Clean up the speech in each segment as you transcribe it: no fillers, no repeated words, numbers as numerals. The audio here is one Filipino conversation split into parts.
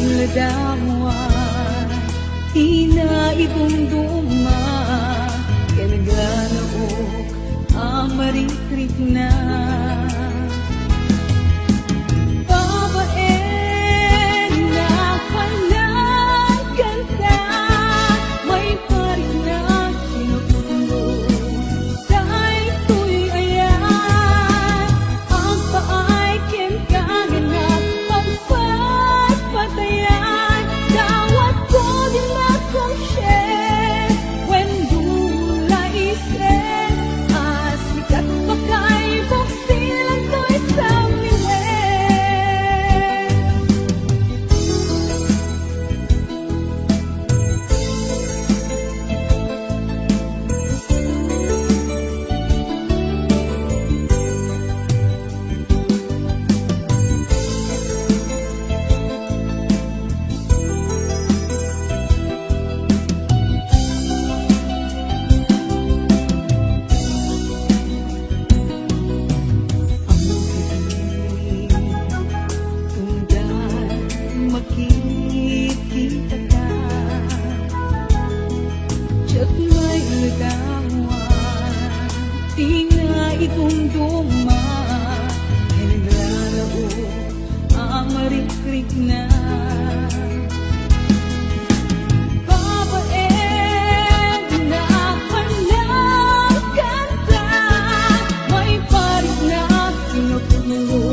ladawa tina itunduma kanagalaok amaritrik na babae na palang kanta may parin na kinukulo dahil ko'y ayan ang paay kinkanganak pagpapatayan dawat ko din akong share when dula isen asikat bakay buksilan ko'y sa makikita ka Diya't may lagawan di nga itunduma ay naglalaro ang marikrik na babae na palang kanta may parik na kinukulo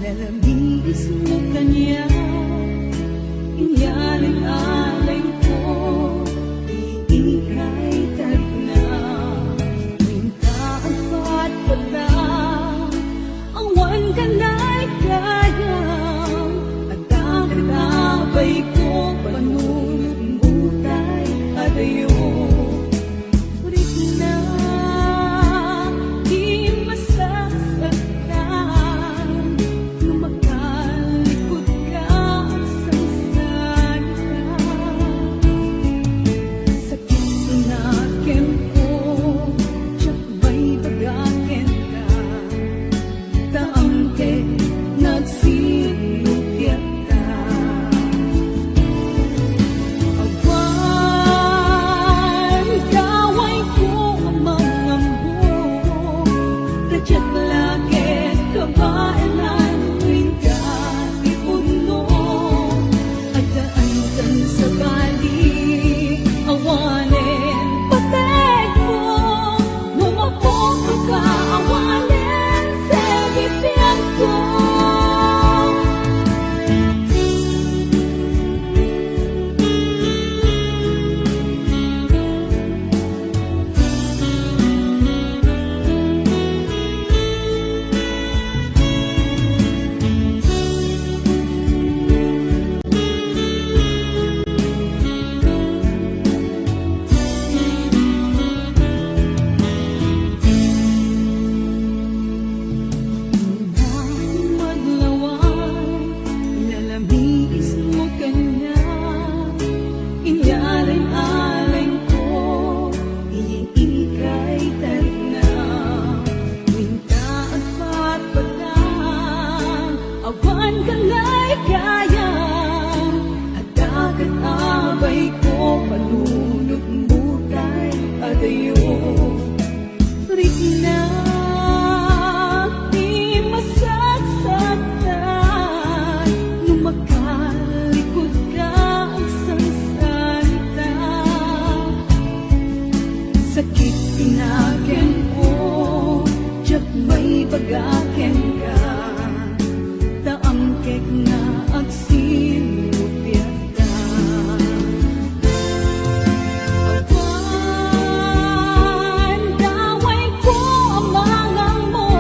Lalamigis mo kanya inyaling-alay ko iikay tarik na minta ang patpatang awan ka na'y kayang at ang katabay ko panunod-utay at ayo ulit na Awan tagaken ka, taangkek nga agsinupyat ka. Agwan, daway ko amangang mo,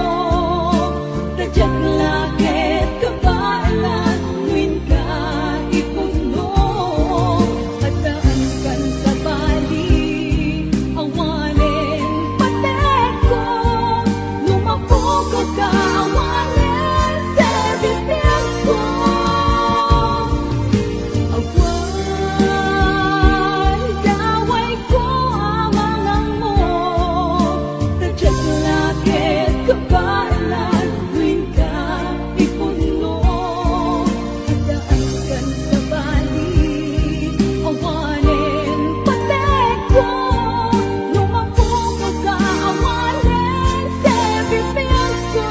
tadyak lakit kabaalan, nuin ka ipuno, at daan kan sa bali, awanin patek ko, lumapok ka awanin sa bibig ko. Agwan, daway ko amangang mo, tadyak lakit kabaalan, nuin ka ipuno, at daan kan sa bali, awanin patek ko, lumapok ka awanin sa bibig ko.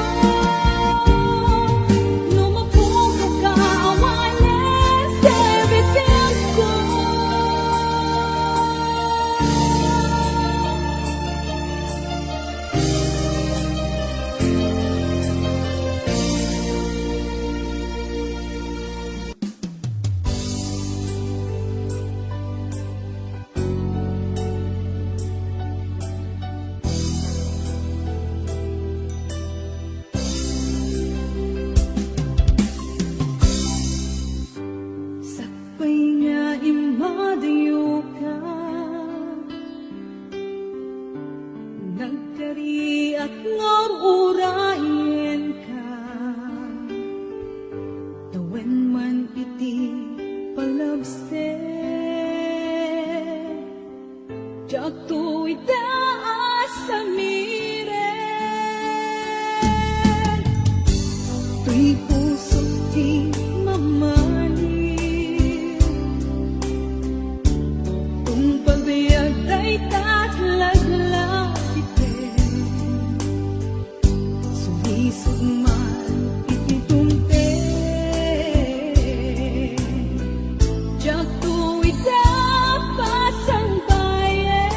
Lumapok ka awanin sa bibig ko. Sakpay nga imadayo ka, nagkariak nga urayan ka, tawen man iti palabse, jak tu itaas sa miren, tuy puso ti mamani, kung pagbiag ay tatlaglag itin, sumisog man ititumpe, jak tuwid dapas ang bayan.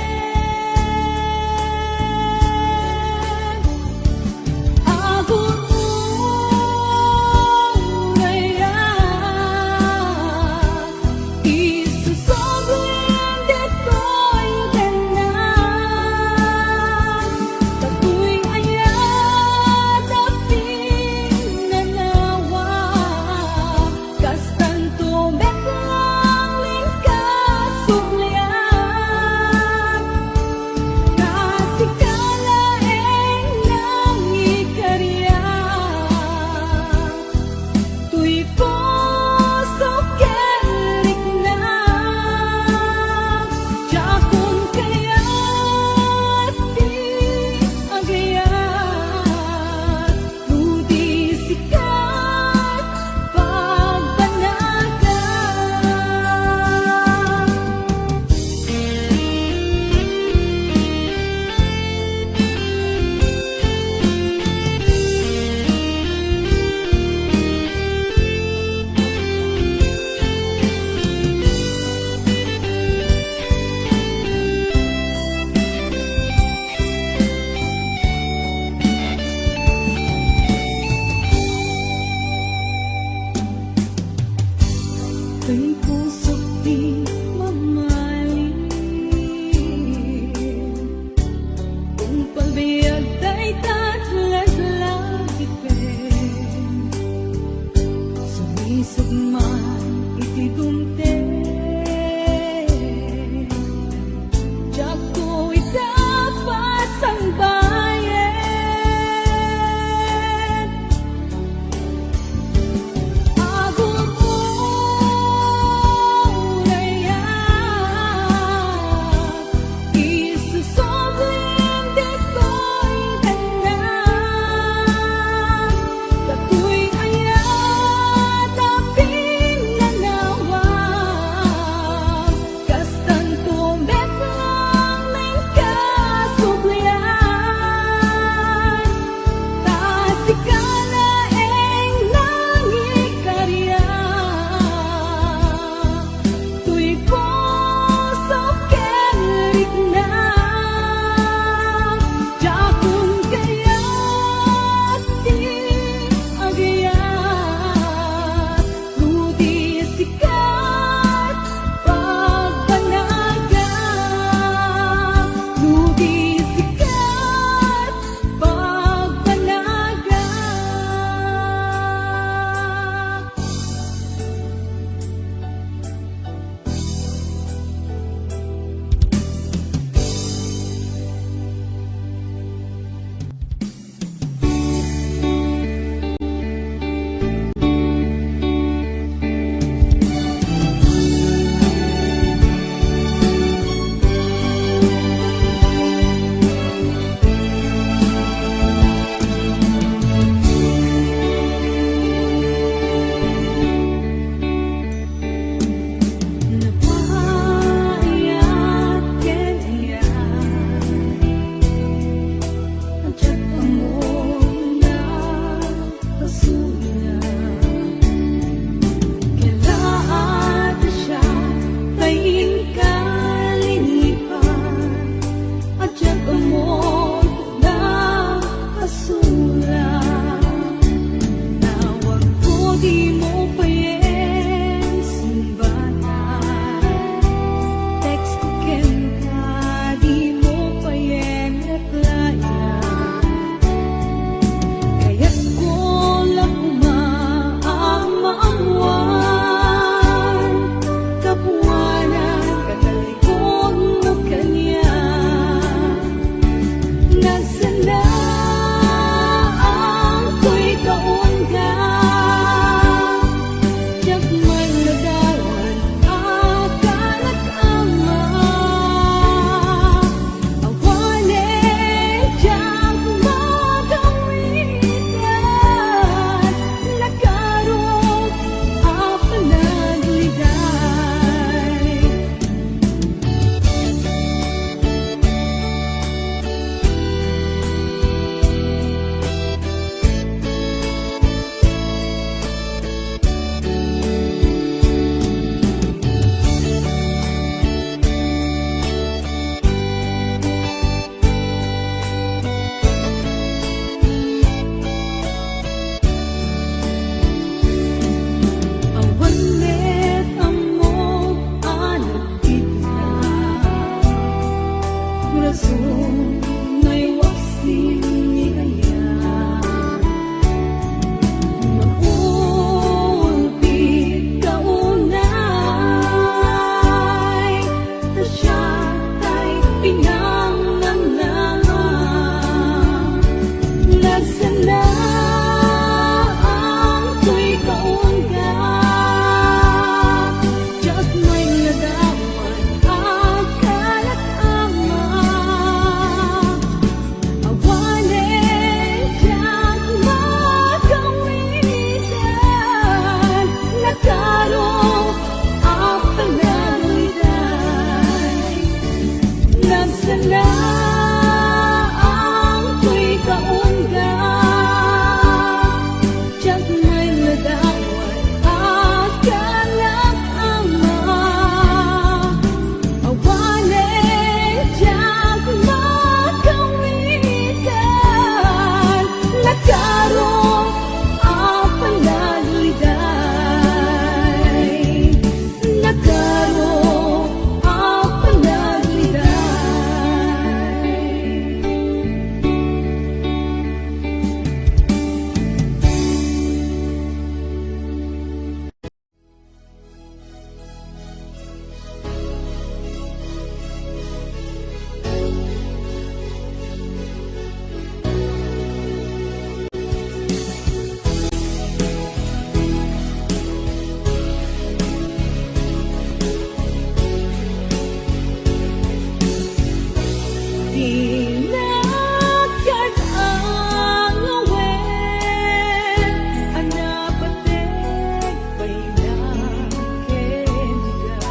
Inagkat ang awen, anapatek pa'y nakkendiga.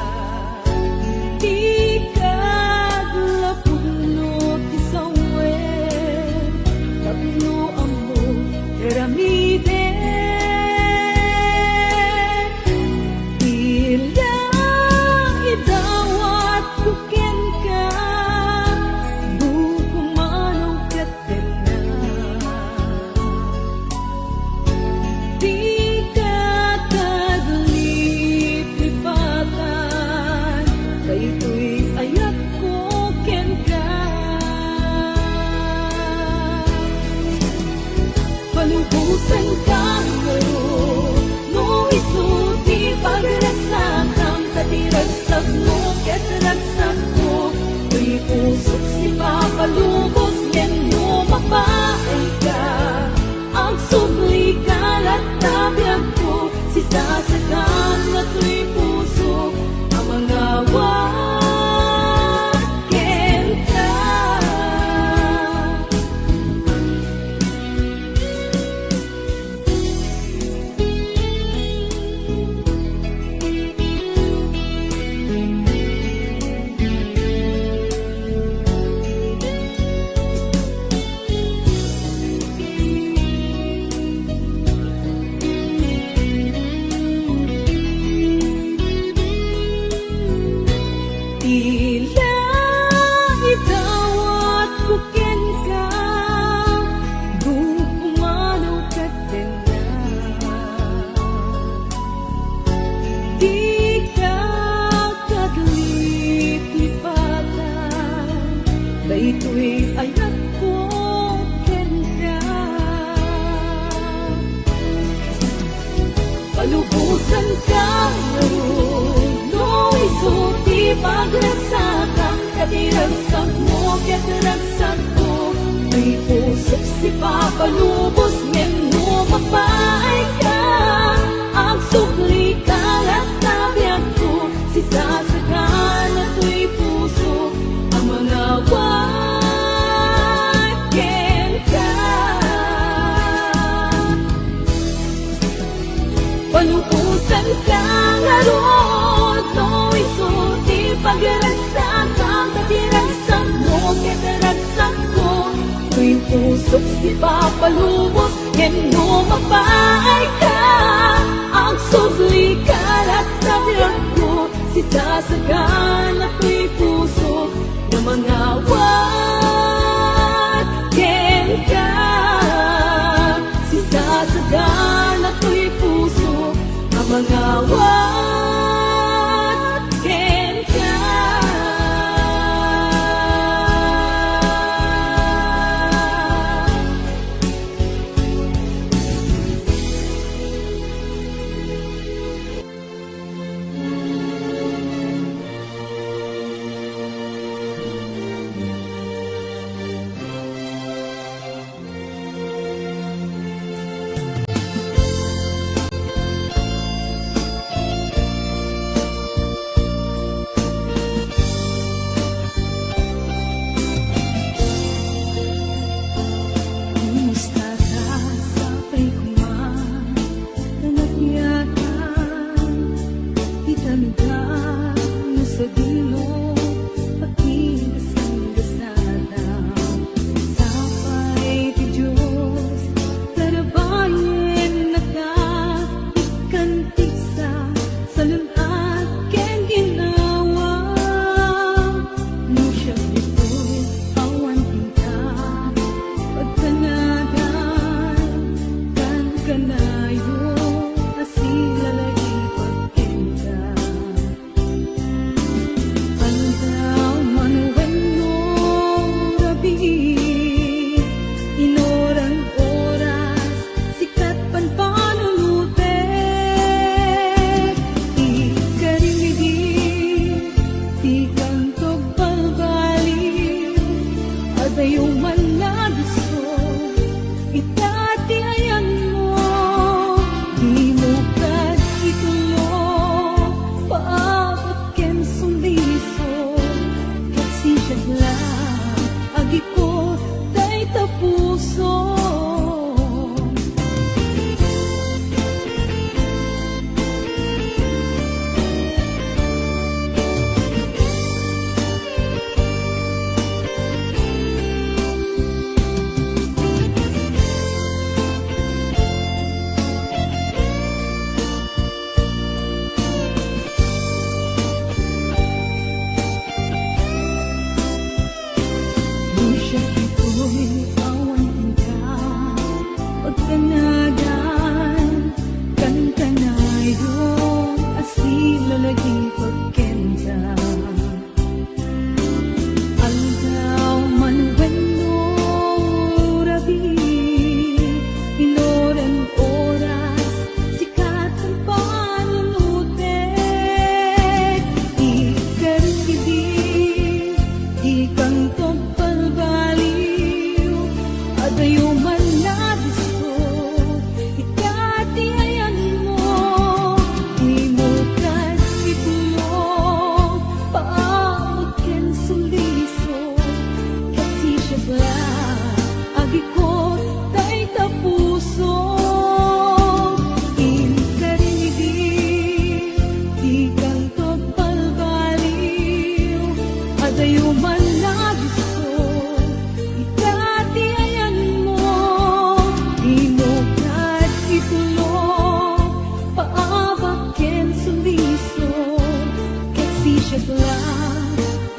Di kaglapulot isawen, tapno amo keramide. Ilang idawat kuken ka, bukumanong katena. Di ka kaglip-lipatan, kayto'y ayat ko ken ka. Palubusan ka ngayon, no isuti pagragsakan, katiragsak mo ket ragsak ko. Tuy usok si papalubos, yen no mapaay ka. Ang subli kalat tabiyag ko, si sasakan na tuy puso, ang mga waken ka. Tila idawat kuken ka, bukumano katena. Di ka kaglip-lipatan, kayto'y ayat ko ken ka. Palubusan ka ngayon, no isuti pagragsakan, katiragsak mo ket ragsak ko. May usok si papalubos, yen no mapaay ka. Ang subli kalat tabiyag ko, si sasakan na tuy puso, ang mga waken ka. Palubusan ka ngayon, no isuti pagragsakan, katiragsak mo ket ragsak ko. Tuy usok si papalubos, yen no mapaay ka. Ang subli kalat tabiyag ko, si sasakan na tuy puso, ng mga waken ka. Si sasakan na tuy puso, ang mga waken ka. Kumusta ka sa pagkuman, nanagyakan, itamigan mo sa dulo, pagkinasan-gasada. Sapay ti Diyos, tarabayan na ka, ikantik sa salunat ken ginawa. No siya dito'y awan pinta, pagkanadan kan kanayo, asilalay pagkenda. Andaw manuweno rabi, inorang oras, sikat pan panulute. Ikarimidi, ti kantog balbali, adayong managiso, itati ayan mo. Di mo kad itulo, paabot ken suliso, ket si lang agi ko tay tapuso.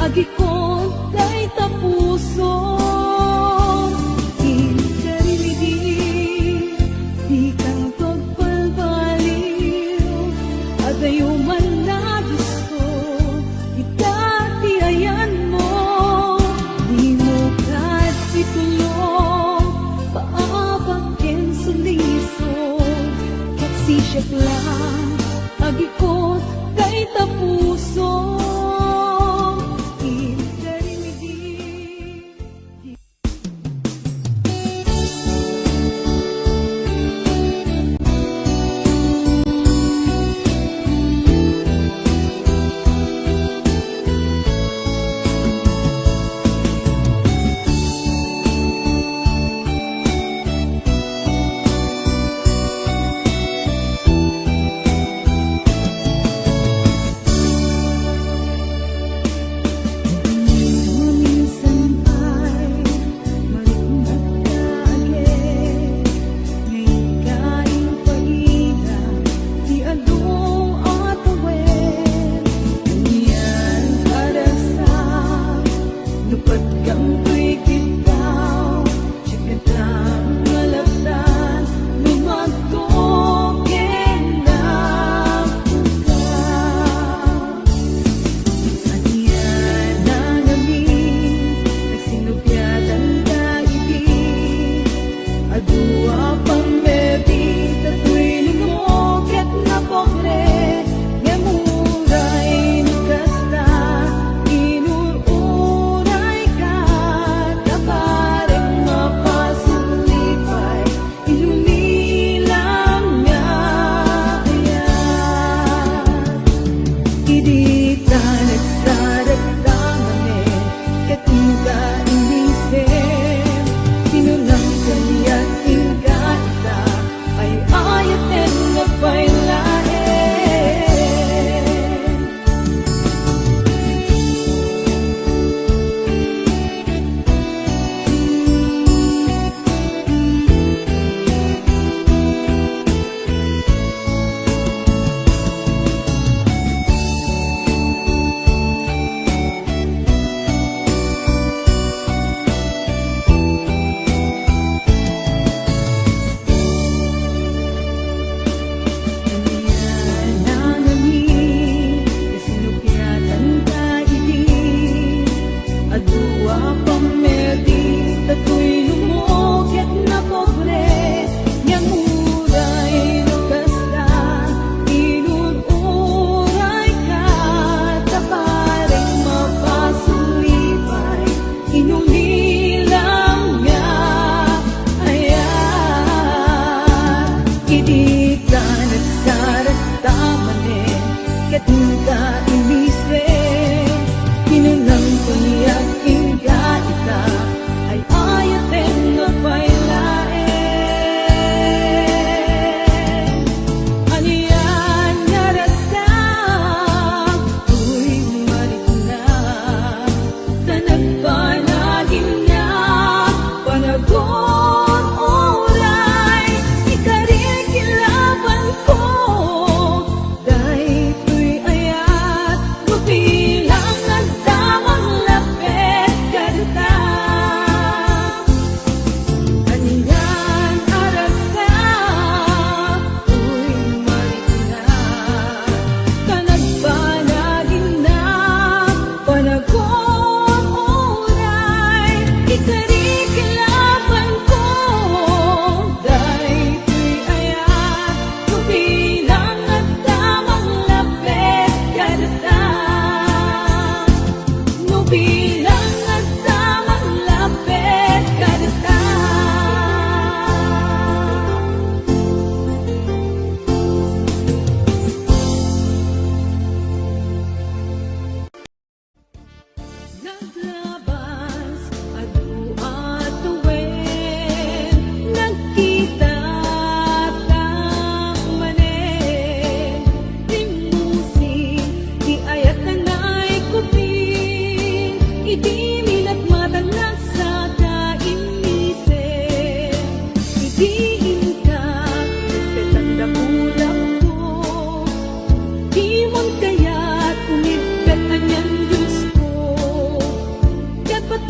Agi ko tay tapuso. Inkarimidi di kang pagpalbaliw, adayo man na gusto itatiayan mo. Di mo kat itulong paabakin suliso, kasi siya lang agi ko tay tapuso.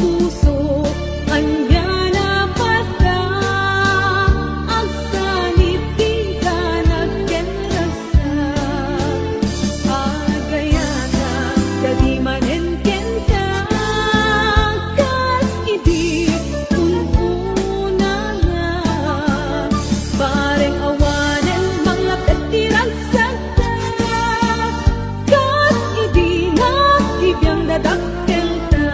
puso anya napata agsanip di ka nagkenrasa agayana kadi manen kenta kas idi ununa nga pareng awanen mga katirasada kas idi nga ibiyang dadakkel ta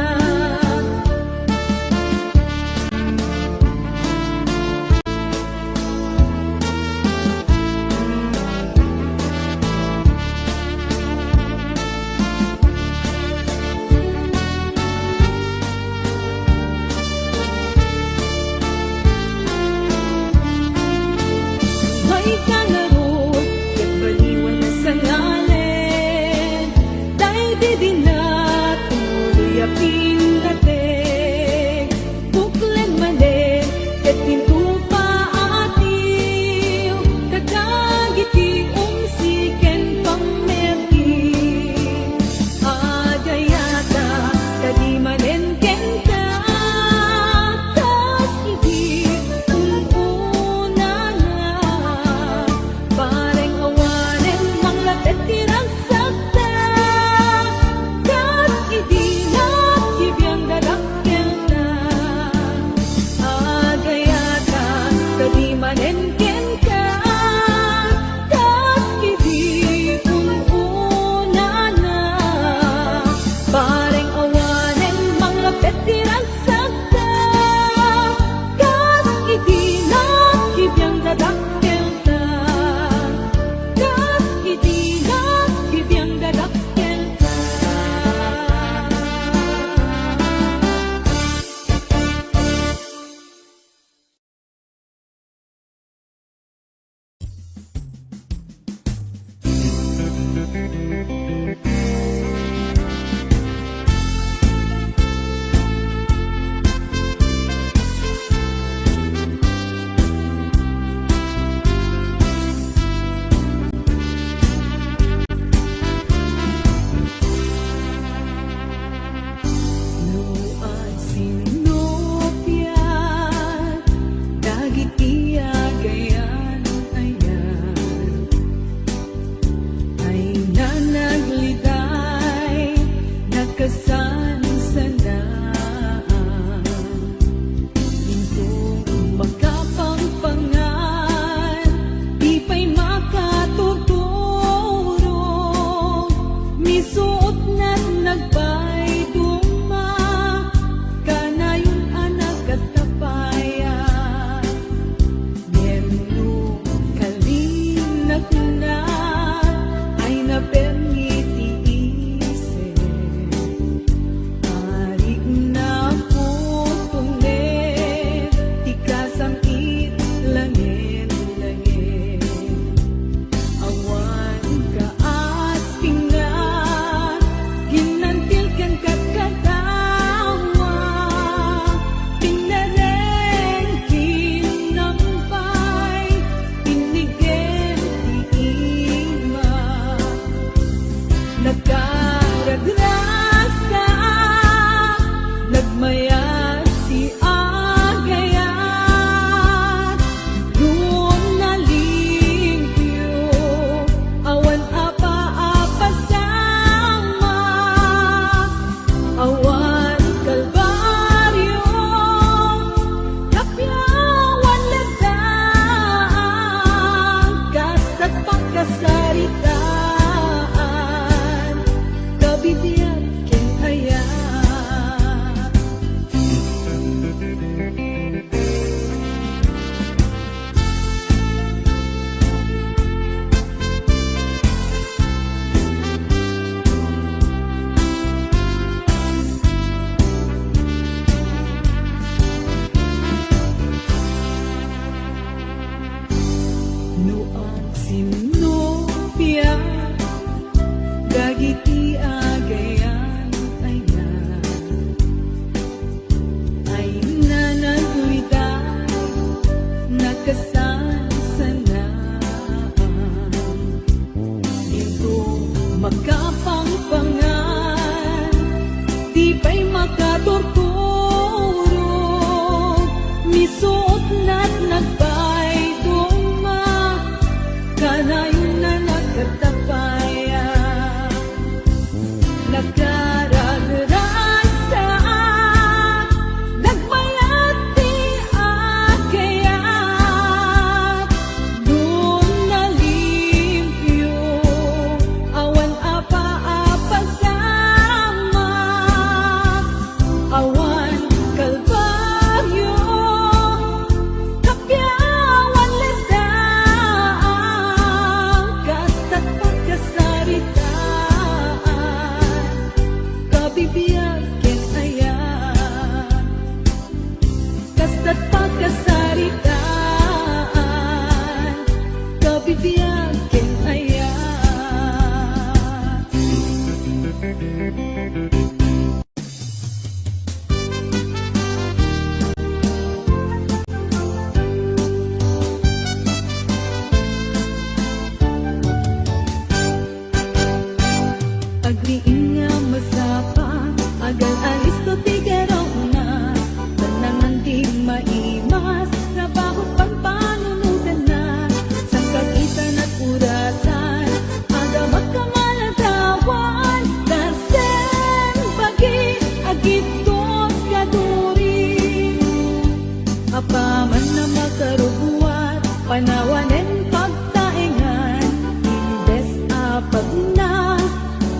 Apaman na makarubuat, panawanen pagtaingan, imbes apag na,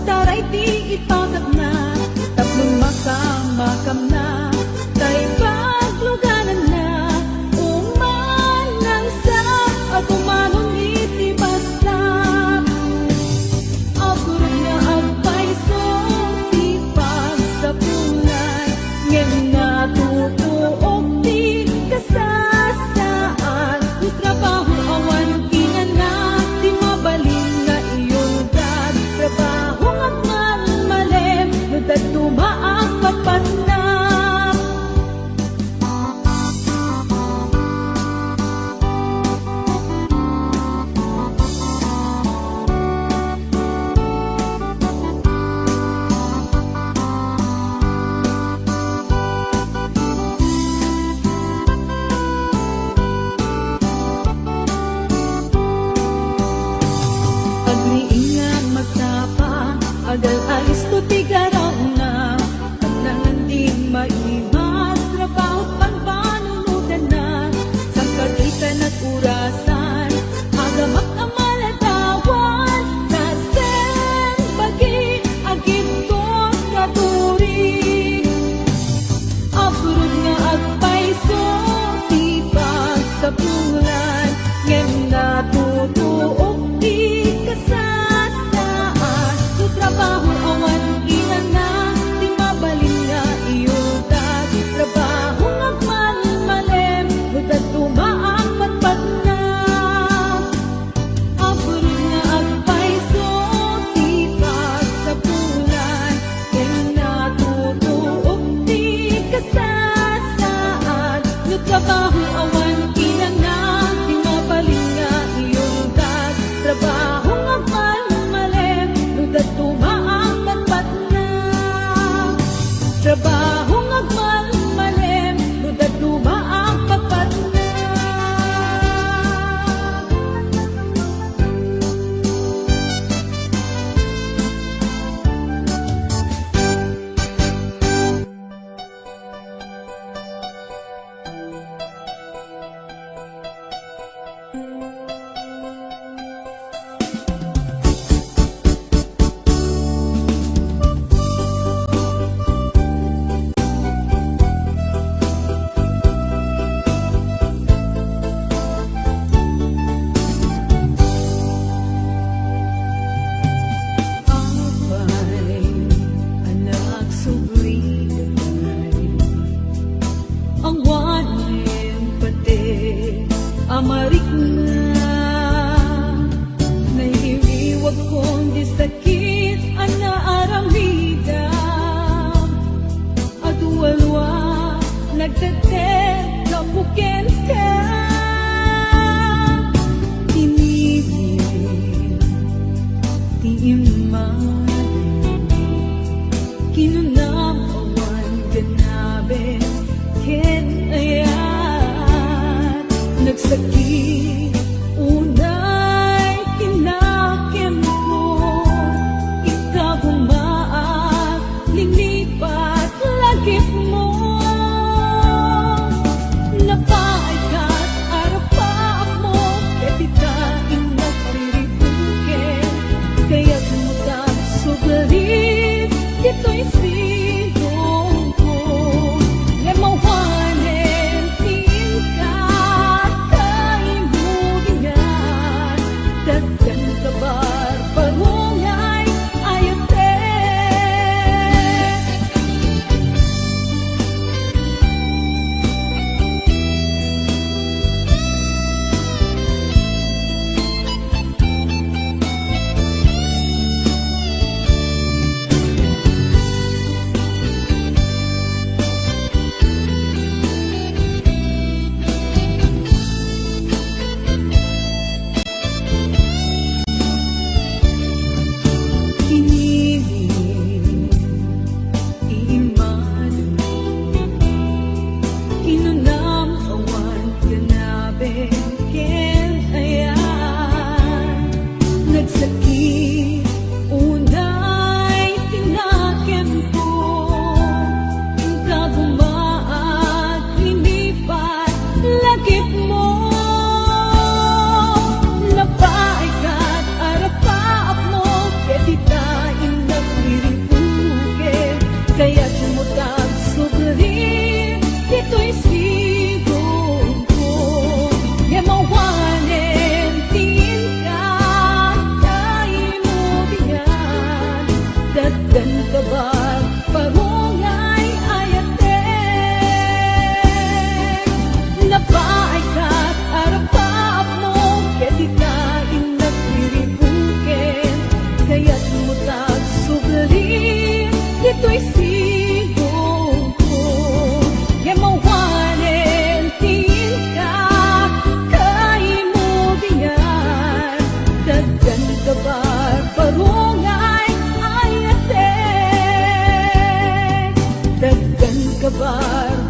taray di ipagad na, taplong makamakam na, taray pagluganan na, umanang sa at umanong itibasta. Agurog na agpaiso, tipag sa pulan, ngayon natutuok di kasasaan. Yung trabaho awan kingan na, di mabaling nga iyong dad. Trabaho nga man malem, no dad tumaang papat na. Agniingan masapa, agal alis to tigaraw na, at nangandi maimas, trabaho pagpanunugan na, sa kagitan at urasan, agamak ang maladawan, nasen bagi, agito katuri. Apurod nga agpaiso, tipag sa pulan, ngayon natutuok di kasasaan. Yung trabaho awan ina na, di mabalin nga iyong dad. Trabaho ngagman malem, nudad tumaang patpat na. Apurod nga agpaiso, tipag sa pulan, ngayon natutuok di kasasaan. Yung trabaho awan ina na, di mabalin nga iyong dad. Trabaho ngagman malem, nudad tumaang patpat na. Trabaho ngagman malem, nudad tumaang patpat na. Apay, anak subliday, ang wanin pati amarik na, naiiwag kong di sakit ang naaramida, at walwa nagtatet kapukin ka. Tinibig di imanin, kinunam awan ganabe, ken ayat, nagsakit, unay kinakim ko, ikabumaak, linipat, lagip mo. Napaikat, arapaak mo, pwede ka inagpiribukin, kaya't mutab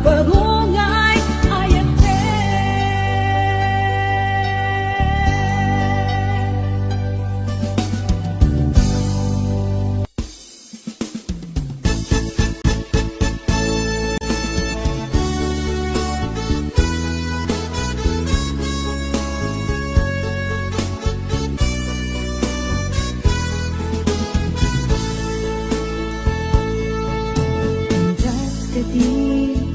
barungay ayate. Andas ka di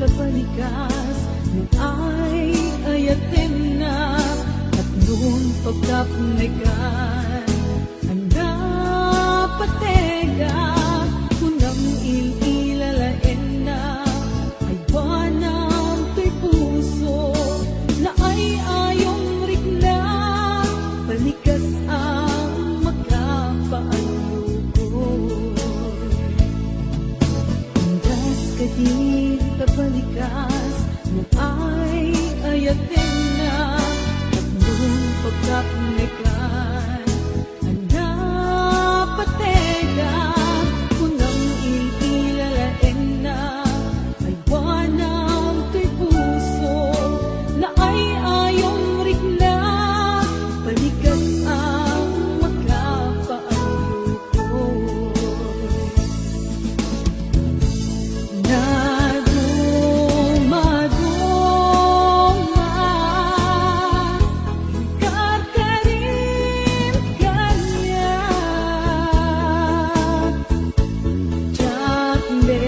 kabalikas nung ay ayatin na at noon pagkapnaikan ang napatega kunang ililalain na ay banang to'y puso na ay ayong rikla balikas ang magkapaalukoy. Andas ka di kabalikas nung ay ayatin na at noong pagkapnaikan ang napatega kunang ililalain na ay buwanang to'y puso na ay ayong rikla balikas ang magkapaalukoy. Na dumaduma, kakarin kanya, Jakle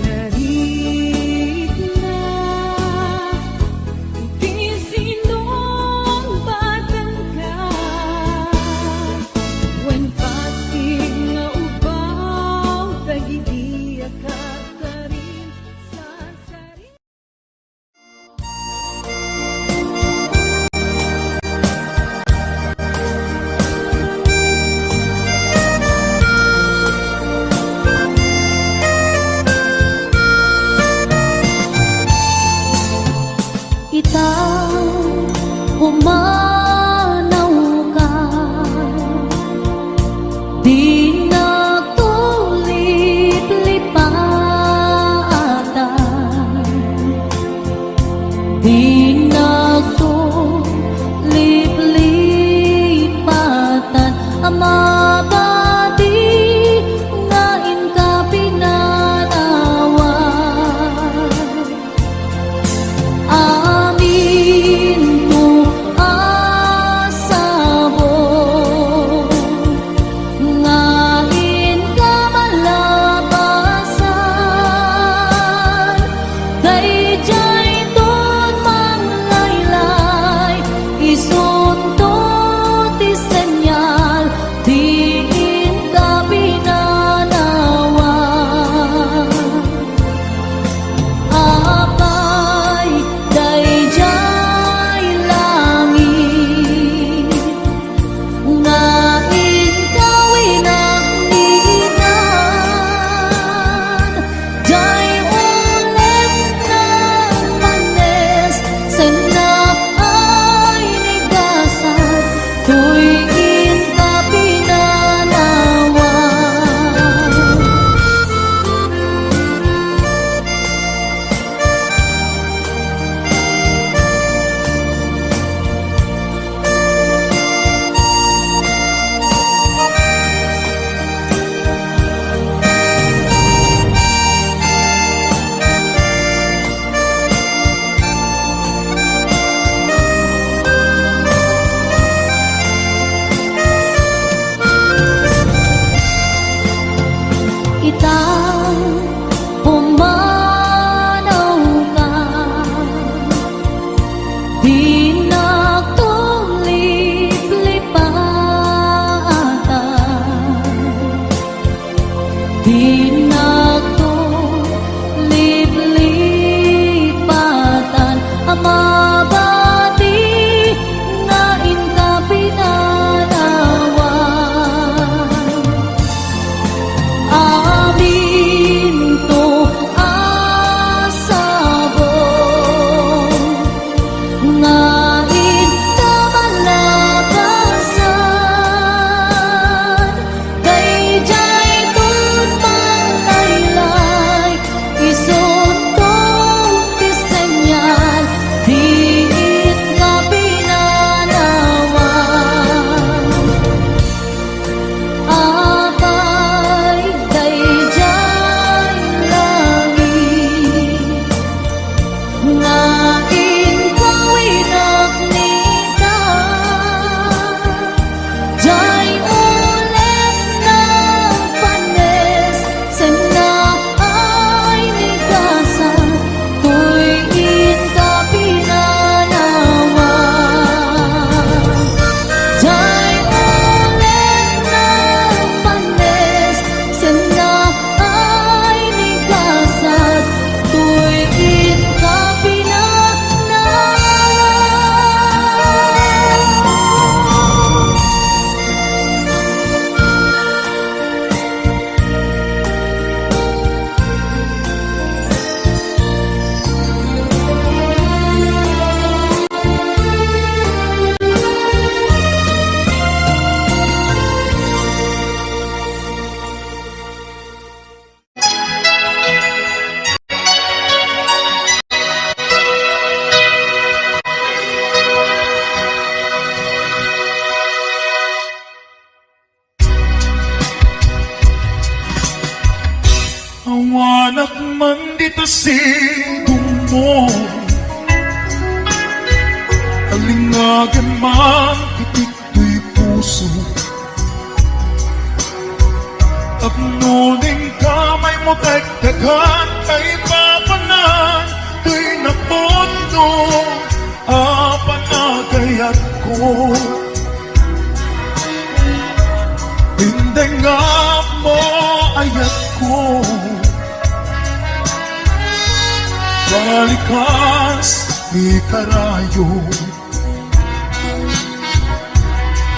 narit na, di sinong batang ka, when pasig nga ubaw, tagidiya ka rin sa sarili. Ikaw, pumanaw ka, di nagtulip-lipatan, di nagtulip-lipatan, amabadi ngain ka pinanawan. Amin tu asabo ngain ka malabasan kay jay ton sidong mo. Alingagan man itik to'y puso, at nuning kamay mo dagdagan kay papanan to'y napondo apanagayat ko. Hindi nga mo ayat ko, balikas ni karayo.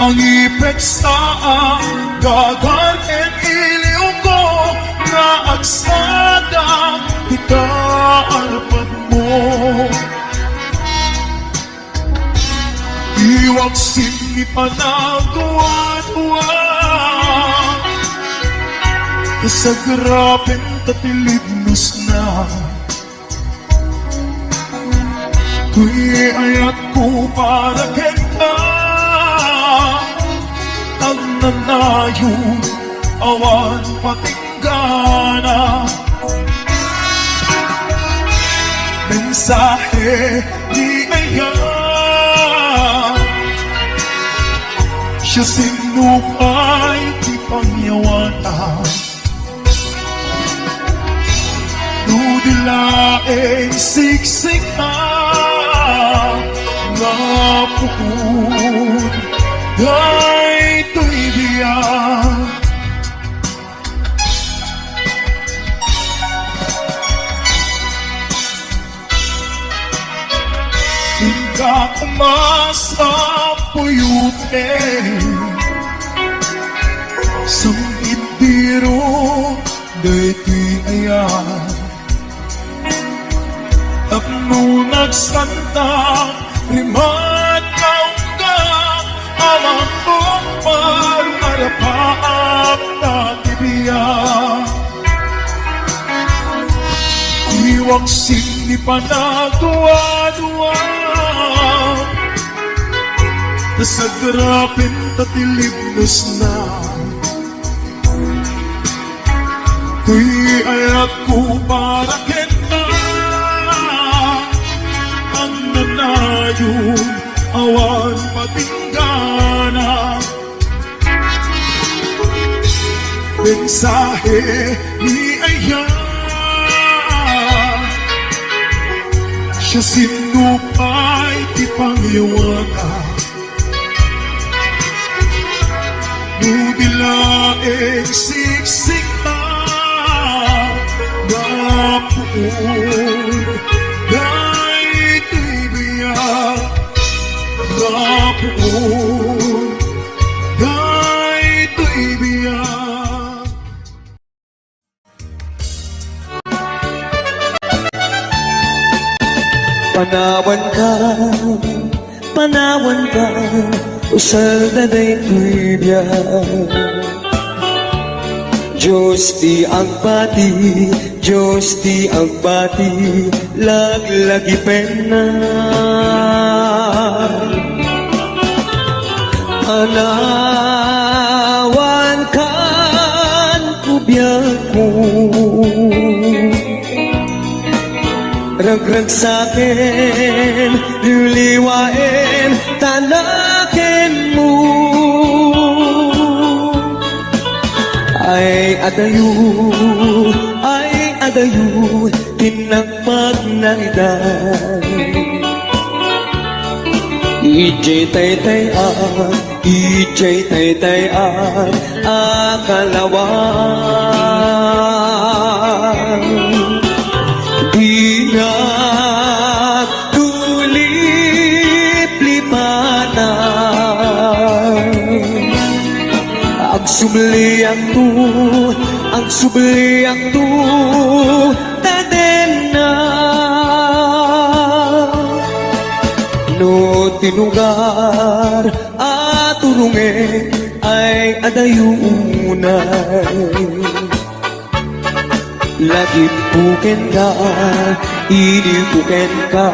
Ang ipek sa dagat at iliw ko na agsada itaarapad mo. Iwag sini panagawa-duwa sa grabing tatilignos na. Kuy ayat ko para kita ang nanayong awan patinggana. Mensahe di ayan, siya sinupay di pangyawanan. Nudilaeng siksik na nga pukod ay to'y biyak. Hingga umasa puyutin sangit biro da'y ayan. At nung nagsanta rimat kaungga awang kumpar marapaap na tibiyak. Iwang sini panagawa-duwa sa grapin tatilignos na. Tuy ayat ko para kita ang nanayong awan patinggana. Mensahe ni ayan, siya sinupay di pangyawanan. Nudilaeng siksik na napuon da'y to'y biyak. Napuon da'y to'y biyak. Panawan ka, usal na day tuibyan. Diyos di agbati, Diyos di agbati, laglagi pena. Anawan kan kubyak mo, ragrag sa'kin, liliwain, tanakin mo. Ay adayo, tinagpag na edad. Ijay tay akalawan. Di na tulip-lipatan. Ang subliang tu taden na. No tinugar at turunge ay adayunay. Lagi puken ka, inipuken ka,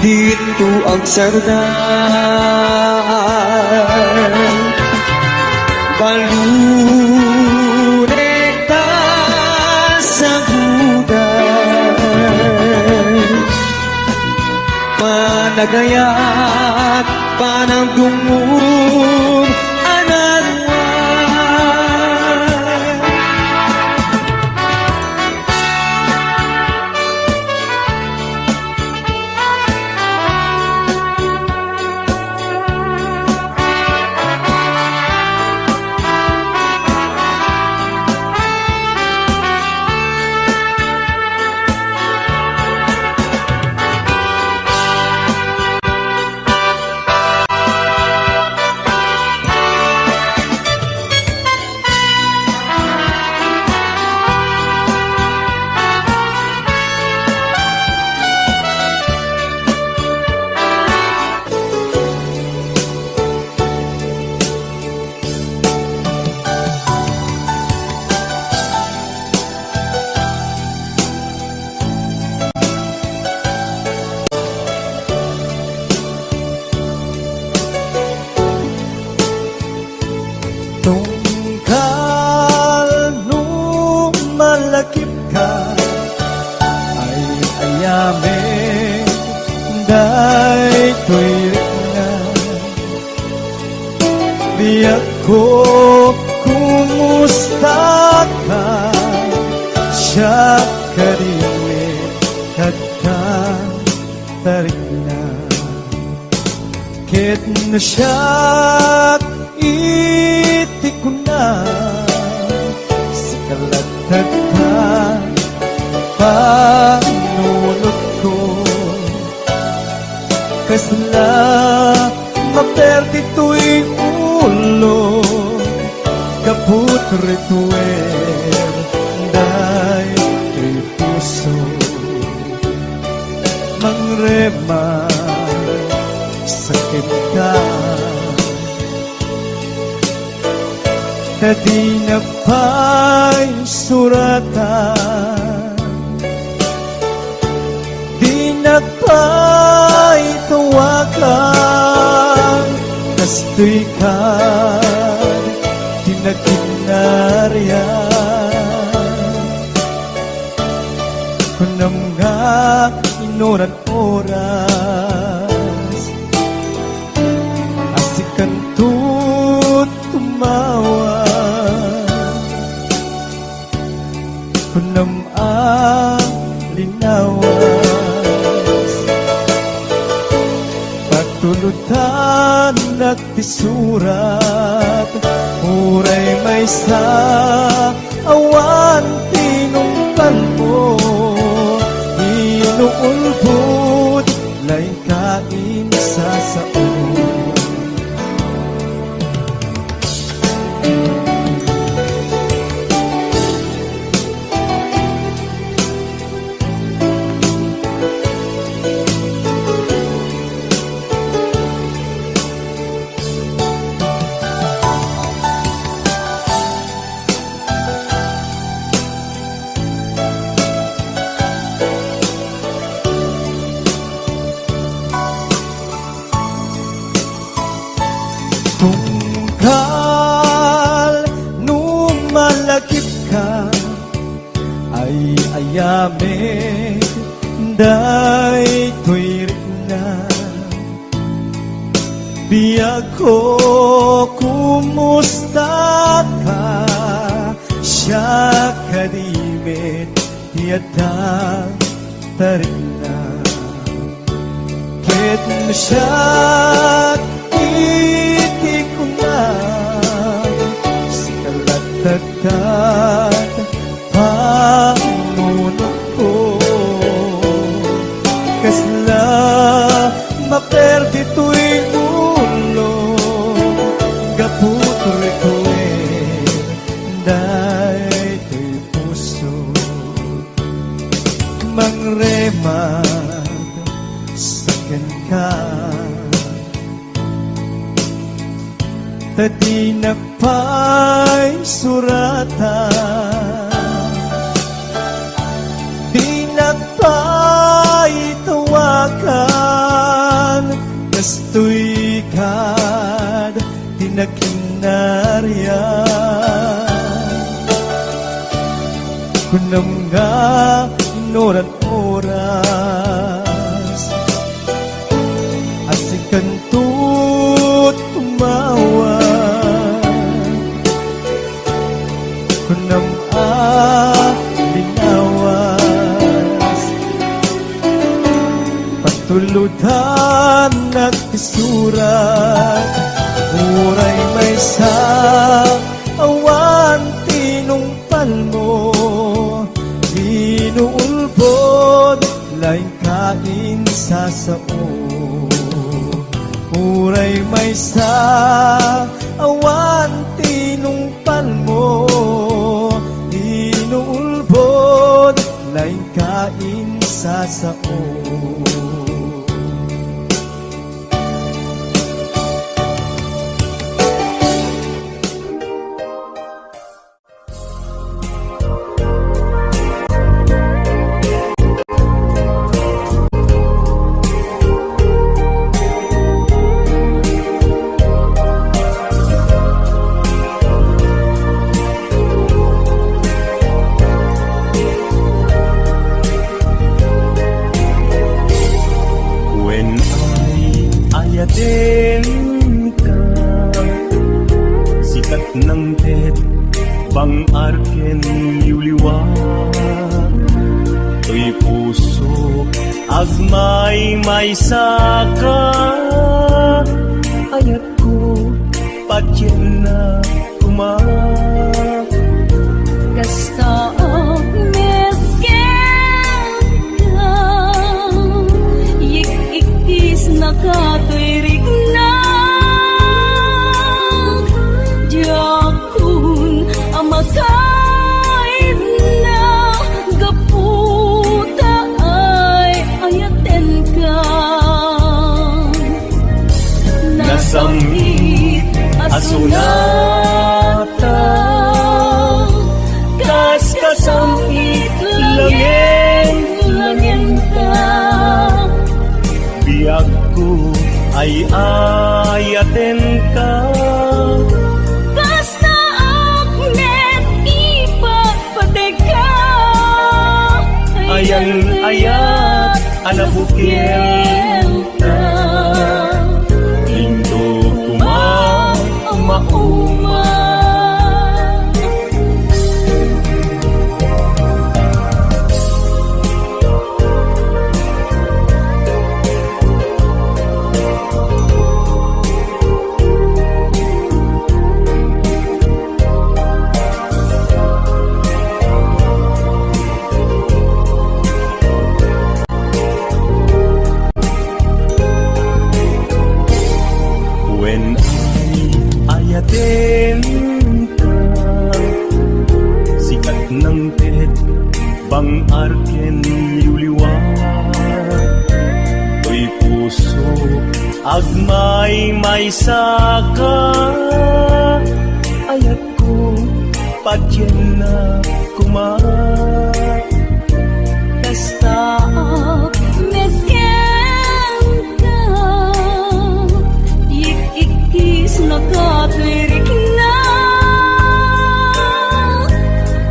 dito ang sardan. Balunekta sa buday, nagayat panang dungog anadwan. Tungkal nung malakip ka ay ayamin day tuwirik na. Di ako kumusta ka, siya karimit at ka tarik na. Ket na siya iti ko na sa kalatag ka panunod ko kasla maperti tuwing ulo kaput rituer day kay puso mangrema sakit ka na di na pa'y suratan, di na pa'y tawagan, kastoy ka, tinaginaryan. Kunam nga inoran oras, asikan tut tumawa. Kunam ang linawas pagtulutan at tisurat uray may sa awan tinumpan mo inuulbud lain kain sa saon. Tungkal nung malakip ka ay ayamin day tuwirik na. Biyag ko kumusta ka, siya kadimit tiyatang tarik na. Ket mo siya iti ko na sa kalatagkat panunod ko kasla maperdi tuwing ulo gaput rituer day to'y puso mangremad sakin ka tadi na pa'y suratan, di na pa'y tawagan, kastoy kad tinaginaryan. Kunam nga inoran oras, luludan nagtisurat Uray may sa awan tinungpal mo Binuulbod laing kain sa sao Uray may sa awan tinungpal mo Binuulbod laing kain sa sao Ayatin ka, sikat ng tet, bang arken yuliwag. To'y puso, agmay may saka. Ayat ko, patyen na kumak. Kasta mesken ka Yik-ikis nakatuirig na Diyakun amakaib na Gaputa ay ayaten ka Nasamit asunata Kasamit langin ka Biag ko ay ayaten ka Basta aknet ipagpatig ka Ayan ayat anabukil ka Indo kumauma When ayatin ka, sikat ng tet, bang arken yuliwag. To'y puso, agmay may saka. Ayat ko, patyen na kumak. Basta mesken ka Yik-ikis nakatuirig na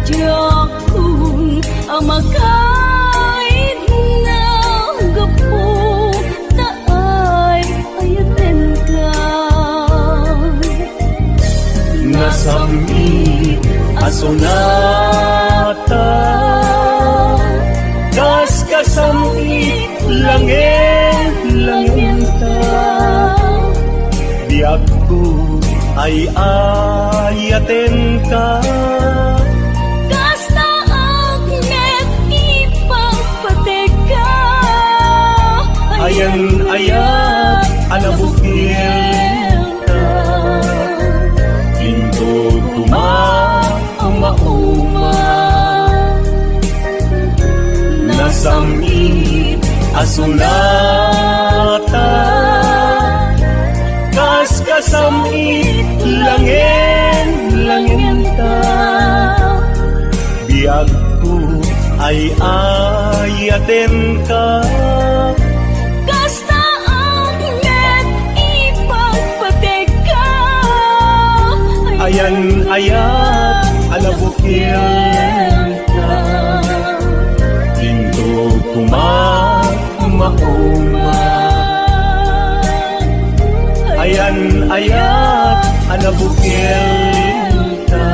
Diyakun amakaid na Gaputa ay ayaten ka Nasamit asunata Das kasamit langin ta Biag ko ay ayaten ka Kasta aknet ipagpatig ka Ayan ayat anabukil ka Indo kumauma Nasamit asunata Kasamit langin ta Biag ko ay ayaten ka Kasta aknet ipagpatig ka Ayan ayat anabukil ka Indo kumauma Ayan ayat anabukil ka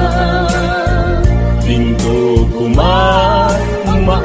Indo kumauma